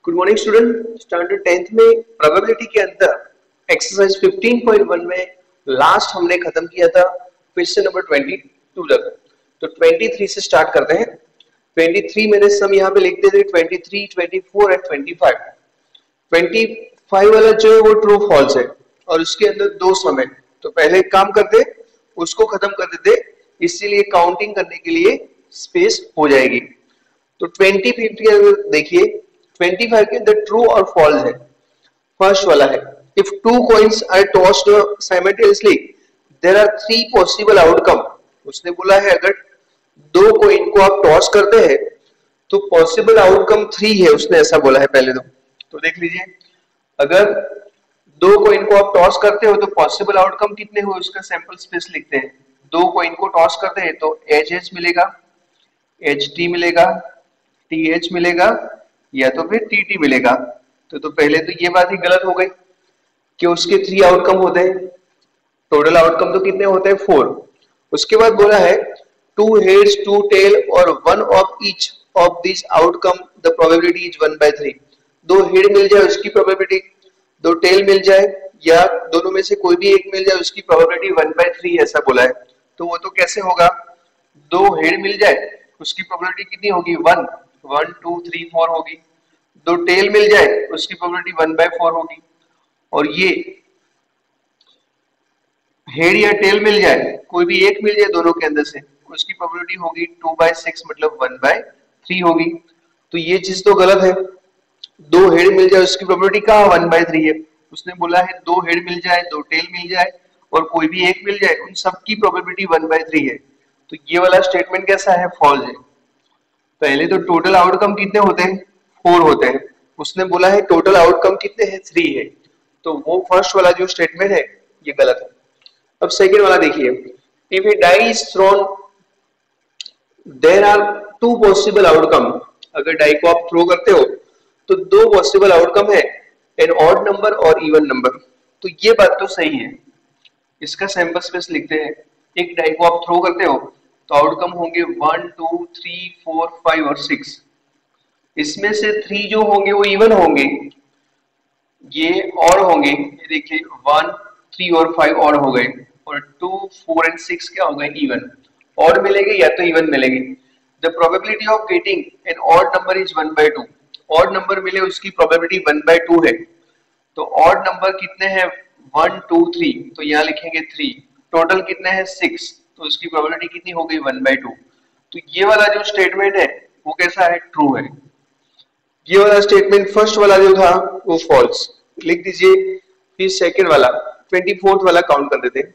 Good morning student. Standard 10th में probability के अंदर एक्सरसाइज 15.1 में लास्ट हमने खत्म किया था क्वेश्चन नंबर 22 तक। तो 23 से स्टार्ट करते हैं। 23 मैंने सम यहाँ पे लिख दिए थे, 23, 24 एंड 25। 25 वाला जो है वो ट्रू फॉल्स है और उसके अंदर दो सम है। तो पहले एक काम करते, उसको खत्म कर देते, इसीलिए काउंटिंग करने के लिए स्पेस हो जाएगी। तो 20 देखिए 25 के अंदर ट्रू और फॉल्स है। फर्स्ट वाला है, if two coins are tossed simultaneously there are three possible outcome. उसने बोला है अगर दो कॉइन को आप टॉस करते हैं तो पॉसिबल आउटकम थ्री है, उसने ऐसा बोला है पहले तो देख लीजिए, अगर दो कॉइन को आप टॉस करते हो तो पॉसिबल आउटकम कितने हो उसका सैंपल स्पेस लिखते हैं। दो कॉइन को टॉस करते हैं तो एच एच मिलेगा, एच टी मिलेगा, टी एच मिलेगा या तो फिर टी टी मिलेगा। तो पहले तो ये बात ही गलत हो गई कि उसके थ्री आउटकम होते हैं, टोटल आउटकम तो कितने होते हैं फोर। उसके बाद बोला है टू हेड्स टू टेल और one of each of this outcome the probability is 1/3। दो हेड मिल जाए उसकी प्रोबेबिलिटी, दो टेल मिल जाए या दोनों में से कोई भी एक मिल जाए उसकी प्रोबेबिलिटी 1/3 ऐसा बोला है। तो वो तो कैसे होगा, दो हेड मिल जाए उसकी प्रोबेबिलिटी कितनी होगी, 1 1 2 3 4 होगी। दो टेल मिल जाए उसकी प्रोबेबिलिटी 1/4 होगी। और ये हेड या टेल मिल जाए, कोई भी एक मिल जाए दोनों के अंदर से, उसकी प्रोबेबिलिटी होगी 2/6 मतलब 1/3 होगी। तो ये चीज तो गलत है। दो हेड मिल जाए उसकी प्रोबेबिलिटी कहाँ 1/3 है। उसने बोला है दो हेड मिल जाए, दो टेल मिल जाए और कोई भी एक मिल जाए, उन सबकी प्रोबेबिलिटी 1/3 है। तो ये वाला स्टेटमेंट कैसा है, फॉल्स है। पहले तो टोटल आउटकम कितने होते हैं, फोर होते हैं। उसने बोला है टोटल आउटकम कितने हैं, थ्री है। तो वो फर्स्ट वाला जो स्टेटमेंट है ये गलत है। अब सेकंड वाला देखिए, if a die is thrown there are two possible outcome. अगर डाई को आप थ्रो करते हो तो दो पॉसिबल आउटकम है, एन ऑड नंबर और इवन नंबर। तो ये बात तो सही है, इसका सैंपल स्पेस लिखते हैं। एक डाई को आप थ्रो करते हो तो आउटकम होंगे 1 2 3 4 5 और 6। इसमें से थ्री जो होंगे वो इवन होंगे, ये और होंगे, ये देखिए 1 3 और 5 और हो गए, और 2 4 एंड 6 क्या हो गए, इवन। और मिलेंगे या तो इवन मिलेंगे। The probability of getting an odd number is 1/2। Odd number मिले उसकी प्रोबेबिलिटी 1/2 है। तो ऑड नंबर कितने हैं, 1 2 3, तो यहाँ लिखेंगे 3। टोटल कितने हैं 6, तो इसकी प्रोबेबिलिटी कितनी हो गई 1/2। तो ये वाला जो स्टेटमेंट है वो कैसा है, ट्रू है। ये वाला स्टेटमेंट फर्स्ट वाला जो था वो फॉल्स लिख दीजिए। फिर सेकंड वाला 24th वाला काउंट कर देते हैं।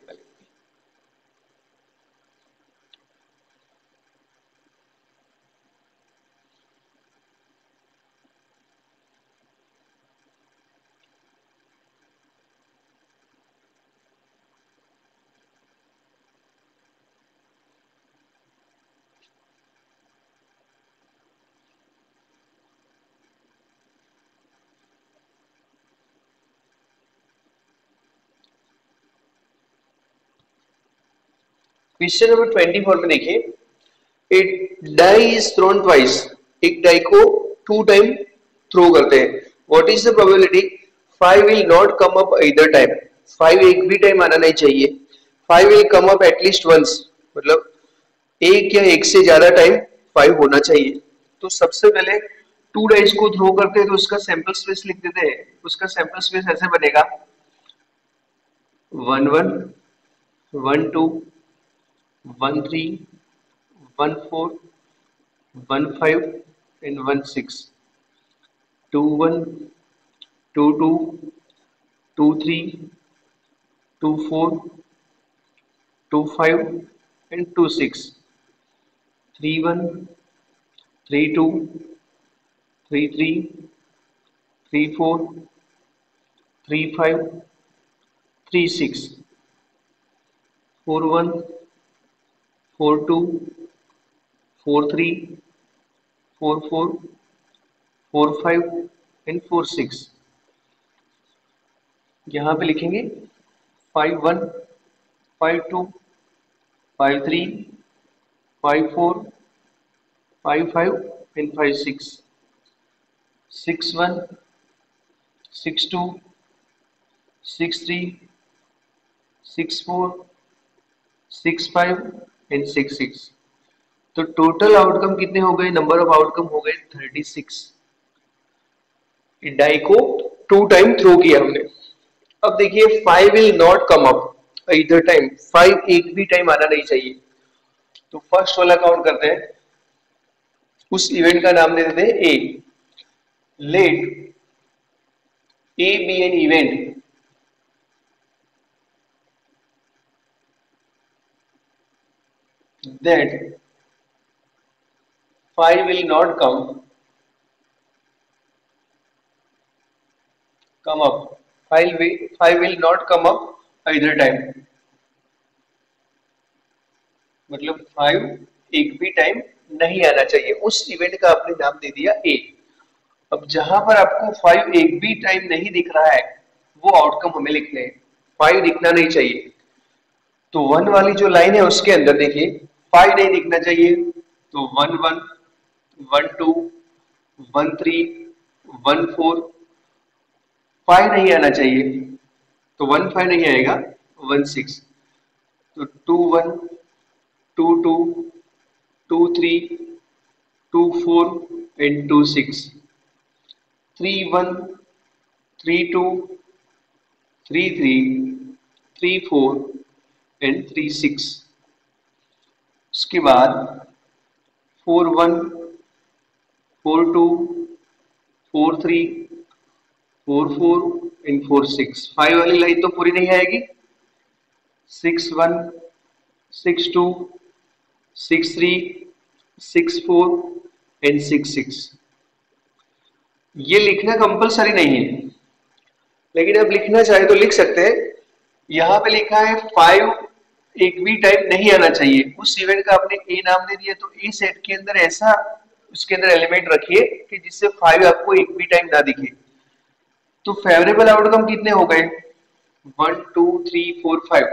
क्वेश्चन नंबर 24 में देखिए, एक डाई इज थ्रोन ट्वाइस। एक डाई को टू टाइम थ्रो करते हैं। What is the probability, 5 will not come up either time. 5 एक भी टाइम आना नहीं चाहिए। 5 will come up at least once, मतलब एक या एक से ज्यादा टाइम 5 होना चाहिए। तो सबसे पहले टू डाइस को थ्रो करते हैं तो उसका सैंपल स्पेस लिख देते हैं। उसका सैंपल स्पेस ऐसे बनेगा 1 1 1 2 1 3 1 4 1 5 and 1 6, 2 1 2 2 2 3 2 4 2 5 and 2 6, 3 1 3 2 3 3 3 4 3 5 3 6, 4 1 4 2 4 3 4 4 4 5 and 4 6। यहाँ पे लिखेंगे 5 1 5 2 5 3 5 4 5 5 and 5 6। 6-1, 6-2, 6-3, 6-4, 6-5 एंड 6-6। तो टोटल आउटकम कितने हो गए? नंबर ऑफ आउटकम हो गए 36। डाई को 2 टाइम थ्रो किया हमने। अब देखिए 5 विल नॉट कम अप इधर टाइम, 5 एक भी टाइम आना नहीं चाहिए। तो फर्स्ट वाला काउंट करते हैं, उस इवेंट का नाम दे देते हैं A. Let A B an event that 5 will not come up, 5 will not come up either time, मतलब 5 एक भी टाइम नहीं आना चाहिए। उस इवेंट का आपने नाम दे दिया ए। अब जहां पर आपको 5 एक भी टाइम नहीं दिख रहा है वो आउटकम हमें लिखने हैं, 5 दिखना नहीं चाहिए। तो 1 वाली जो लाइन है उसके अंदर देखिए 5 नहीं दिखना चाहिए, तो 1-1, 1-2, 1-3, 1-4, 5 नहीं आना चाहिए, तो 1-5 नहीं आएगा, 1-6, तो 2-1, 2-2, 2-3, 2-4 एंड 2-6, 3-1, 3-2, 3-3, 3-4 एंड 3-6। उसके बाद 4-1, 4-2, 4-3, 4-4 एंड 4-6। 5 वाली लाइन तो पूरी नहीं आएगी। 6-1, 6-2, 6-3, 6-4 एंड 6-6। ये लिखना कंपलसरी नहीं है, लेकिन आप लिखना चाहे तो लिख सकते हैं। यहाँ पे लिखा है 5 एक भी टाइम नहीं आना चाहिए। उस इवेंट का आपने ए नाम दे दिया, तो ए सेट के अंदर ऐसा उसके अंदर एलिमेंट रखिए कि जिससे 5 आपको एक भी टाइम ना दिखे। तो फेवरेबल आउटकम कितने हो गए? 1, 2, 3, 4, 5,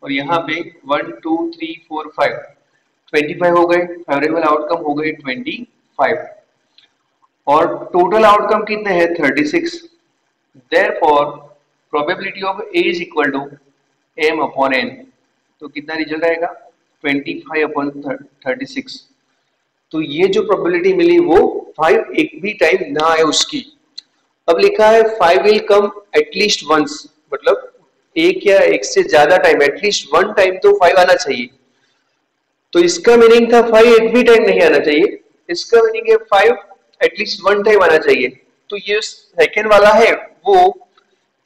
और यहाँ पे 1, 2, 3, 4, 5, 25 हो गए। फेवरेबल आउटकम हो गए 25, और टोटल आउटकम कितने हैं? 36। Therefore probability of A is equal to m upon n। तो कितना रिजल्ट आएगा? 25 अपॉन 36। तो ये जो प्रोबेबिलिटी मिली वो 5 एक भी टाइम ना आए उसकी। अब लिखा है 5 विल कम एटलीस्ट वंस, मतलब एक या एक से ज्यादा टाइम, एटलीस्ट 1 टाइम तो 5 आना चाहिए। तो इसका मीनिंग था 5 एक भी टाइम नहीं आना चाहिए, इसका मीनिंग है 5 एटलीस्ट 1 टाइम आना चाहिए। तो ये सेकेंड वाला है वो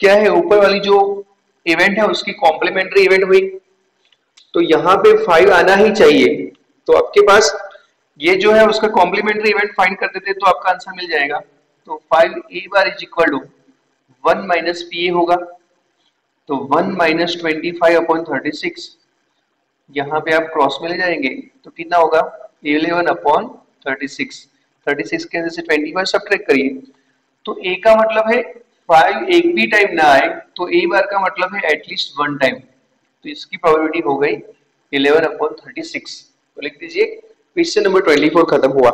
क्या है? ऊपर वाली जो इवेंट है उसकी कॉम्प्लीमेंट्री इवेंट हुई, तो यहाँ पे 5 आना ही चाहिए। तो आपके पास ये जो है उसका कॉम्प्लीमेंट्री इवेंट फाइंड कर देते तो आपका आंसर मिल जाएगा। तो 5 A bar is equal to 1 minus P A होगा, तो 1 माइनस 25 अपॉन 36, यहाँ पे आप क्रॉस में ले जाएंगे तो कितना होगा? 11 अपॉन 36। 36 के अंदर से 25 सब्ट्रैक्ट करिए, तो ए का मतलब है 5 एक भी टाइम ना आए, तो ए बार का मतलब है एटलीस्ट 1 टाइम। तो इसकी प्रोबेबिलिटी हो गई 11 अपॉन 36। तो लिख दीजिए, क्वेश्चन नंबर 24 खत्म हुआ।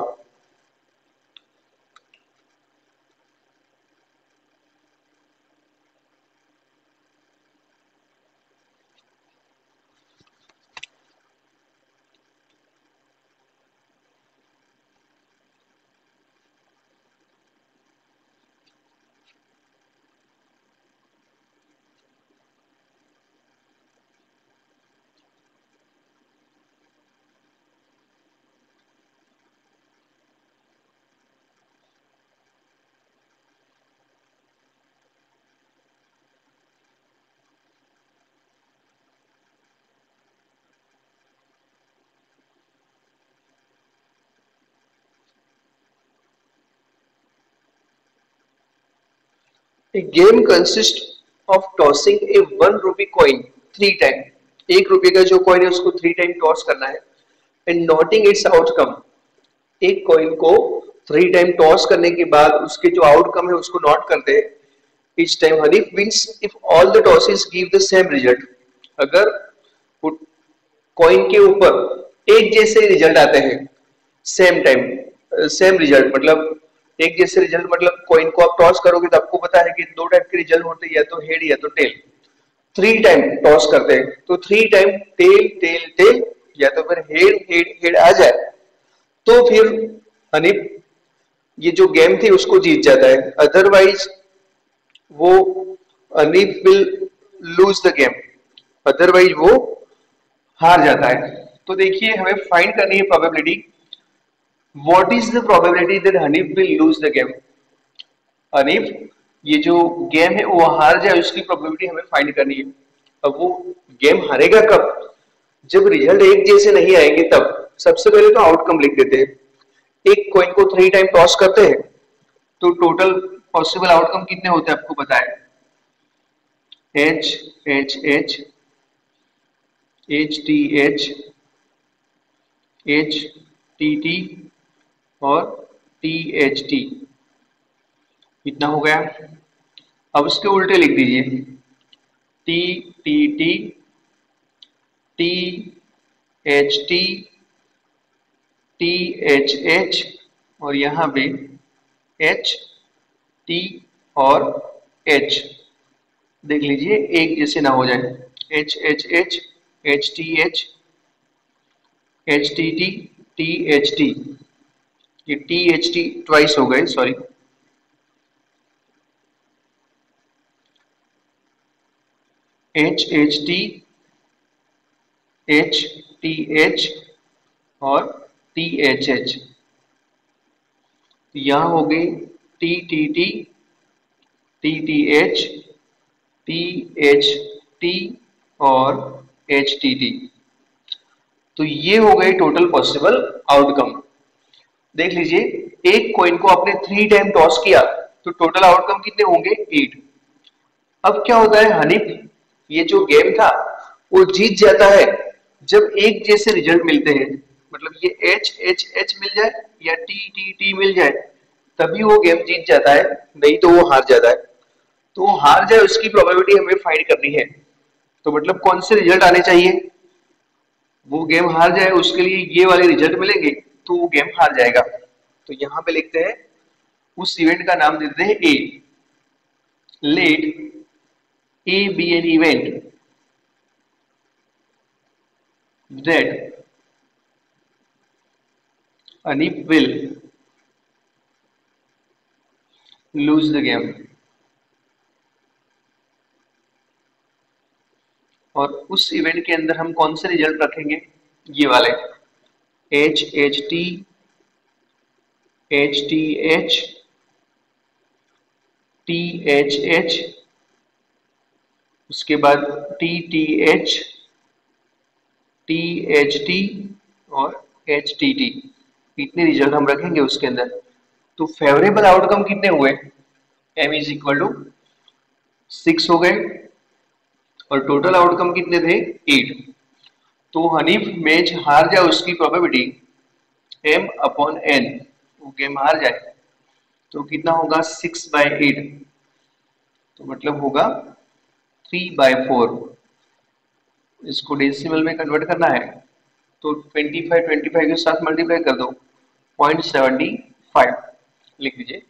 A game consists of tossing a 1 rupee coin 3 times. 1 रुपये का जो कॉइन है उसको 3 टाइम टॉस करना है, एंड नोटिंग इट्स आउटकम। एक कॉइन को 3 टाइम टॉस करने के बाद उसके जो आउटकम है उसको नोट करते हैं। Each time Hanif wins if all the tosses give the same result. अगर कॉइन के ऊपर एक जैसे रिजल्ट आते हैं सेम टाइम, सेम रिजल्ट, मतलब एक जैसे रिजल्ट मतलब कॉइन को आप टॉस करोगे तो आपको पता है कि दो टाइप के रिजल्ट होते हैं, या तो हेड या तो टेल। 3 टाइम टॉस करते हैं तो 3 टाइम टेल टेल टेल, या तो फिर हेड हेड हेड आ जाए तो फिर हनीफ ये जो गेम थी उसको जीत जाता है, अदरवाइज वो Hanif will lose the game, otherwise वो हार जाता है। तो देखिए हमें फाइंड करनी है probability, what is the probability that Hanif will lose the game. Hanif ये जो गेम है वो हार जाए उसकी प्रोबेबिलिटी हमें फाइंड करनी है। अब वो गेम हारेगा कब, जब रिजल्ट एक जैसे नहीं आएंगे तब। सबसे पहले तो आउटकम लिख देते हैं। एक कॉइन को 3 टाइम टॉस करते हैं तो टोटल पॉसिबल आउटकम कितने होते हैं आपको पता है, H H H H T H H T T और टी एच टी, इतना हो गया। अब उसके उल्टे लिख दीजिए, T T T T H T T H H और यहाँ पे एच टी और एच, देख लीजिए एक जैसे ना हो जाए, H H H H T H H T T T H T, ये टी एच टी ट्वाइस हो गए, sorry H H T H T H और टी एच एच, यहां हो गई T T T T T H T H T और H T T. तो ये हो गए टोटल पॉसिबल आउटकम। देख लीजिए एक कॉइन को आपने 3 टाइम टॉस किया तो टोटल आउटकम कितने होंगे, 8। अब क्या होता है हनीफ, ये जो गेम था वो जीत जाता है जब एक जैसे रिजल्ट मिलते हैं, मतलब ये एच एच एच मिल जाए या टी टी टी मिल जाए तभी वो गेम जीत जाता है, नहीं तो वो हार जाता है। तो वो हार जाए उसकी प्रोबेबिलिटी हमें फाइंड करनी है। तो मतलब कौन से रिजल्ट आने चाहिए, वो गेम हार जाए उसके लिए ये वाले रिजल्ट मिलेंगे तो वो गेम हार जाएगा। तो यहां पे लिखते हैं, उस इवेंट का नाम देते हैं A, let A B an event that Anip will lose the game। और उस इवेंट के अंदर हम कौन से रिजल्ट रखेंगे, ये वाले H H T H T H T H H, उसके बाद T T H T H T और एच टी टी, इतने रिजल्ट हम रखेंगे उसके अंदर। तो फेवरेबल आउटकम कितने हुए, m इज इक्वल टू 6 हो गए और टोटल आउटकम कितने थे, 8। तो हनीफ मैच हार जाए उसकी प्रोबेबिलिटी m अपॉन n, वो गेम हार जाए तो कितना होगा 6/8, तो मतलब होगा 3/4। इसको डेसिमल में कन्वर्ट करना है तो 25 के साथ मल्टीप्लाई कर दो, 0.75 लिख लीजिए।